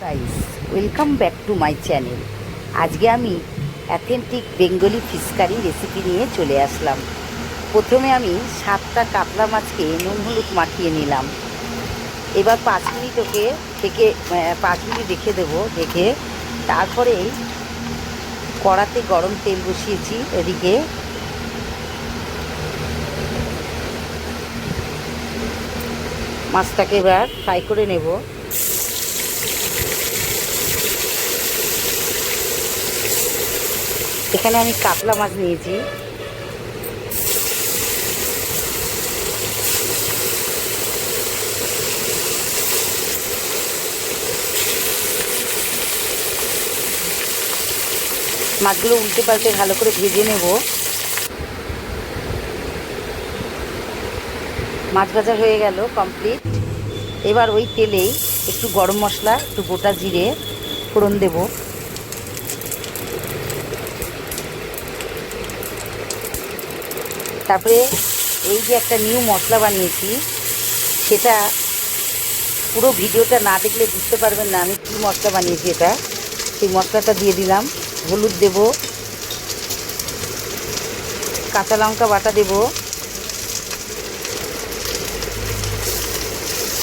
Guys, welcome back to my channel. আজকে আমি authentic Bengali fish curry recipe নিয়ে চলে আসলাম। প্রথমে আমি 7টা কাতলা মাছকে নুন হলুদ মাখিয়ে নিলাম। এবার 5 মিনিট ওকে থেকে 5 মিনিট রেখে দেবো। রেখে তারপরেই কড়াতে গরম তেল বসিয়েছি। এদিকে মাছটাকে এবার ফ্রাই করে নেব। এখানে আমি কাতলা মাছ নিয়েছি। মাছগুলো উল্টে পাল্টে ভালো করে ভেজে নেব। মাছ ভাজা হয়ে গেল কমপ্লিট। এবার ওই তেলেই একটু গরম মশলা, একটু গোটা জিরে ফোড়ন দেব। তারপরে এই যে একটা নিউ মশলা বানিয়েছি, সেটা পুরো ভিডিওটা না দেখলে বুঝতে পারবেন না আমি কী মশলা বানিয়েছি। এটা সেই মশলাটা দিয়ে দিলাম। হলুদ দেব, কাঁচা লঙ্কা বাটা দেব,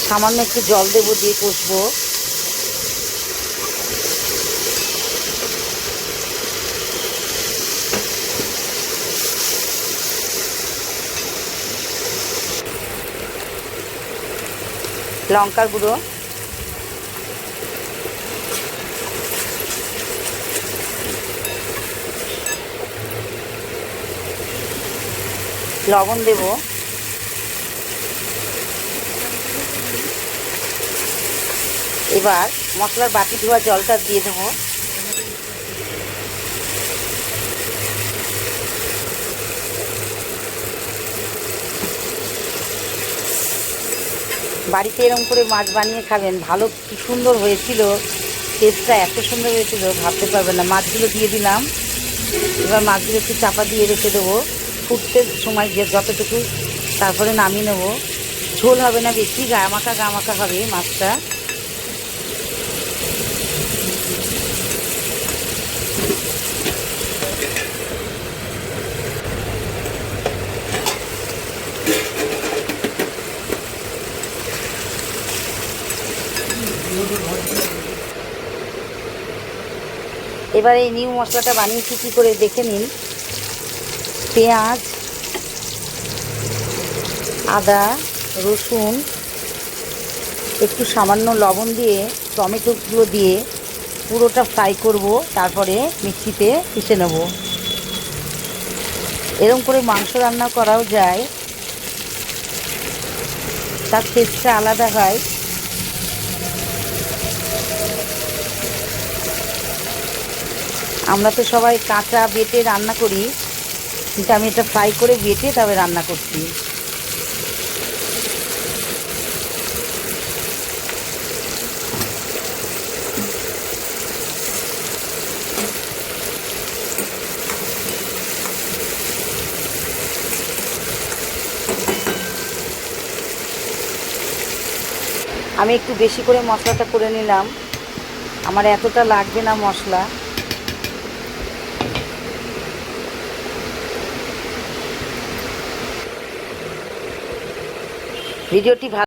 সামান্য একটু জল দেব, দিয়ে কষবো। লঙ্কার গুঁড়ো, লবণ দেব, এবার মশলার বাটি ধোয়া জলটা দিয়ে দেবো। বাড়িতে এরকম করে মাছ বানিয়ে খাবেন, ভালো কি সুন্দর হয়েছিল। টেস্টটা এত সুন্দর হয়েছিল ভাবতে পারবেন না। মাছগুলো দিয়ে দিলাম। এবার মাছগুলো একটু চাপা দিয়ে রেখে দেবো ফুটতে সময় যে যতটুকু, তারপরে নামিয়ে নেব। ঝোল হবে না বেশি, গামাখা গামাখা হবে মাছটা। এবার এই নিউ মশলাটা বানিয়েছি কী করে দেখে নিন। পেঁয়াজ, আদা, রসুন, একটু সামান্য লবণ দিয়ে, টমেটোগুলো দিয়ে পুরোটা ফ্রাই করব। তারপরে মিক্সিতে পিষে নেব। এরকম করে মাংস রান্না করাও যায়, তার টেস্টটা আলাদা হয়। আমরা তো সবাই কাঁচা বেটে রান্না করি, কিন্তু আমি এটা ফ্রাই করে বেটে তবে রান্না করছি। আমি একটু বেশি করে মশলাটা করে নিলাম, আমার এতটা লাগবে না মশলা। ভিডিওটি ভালো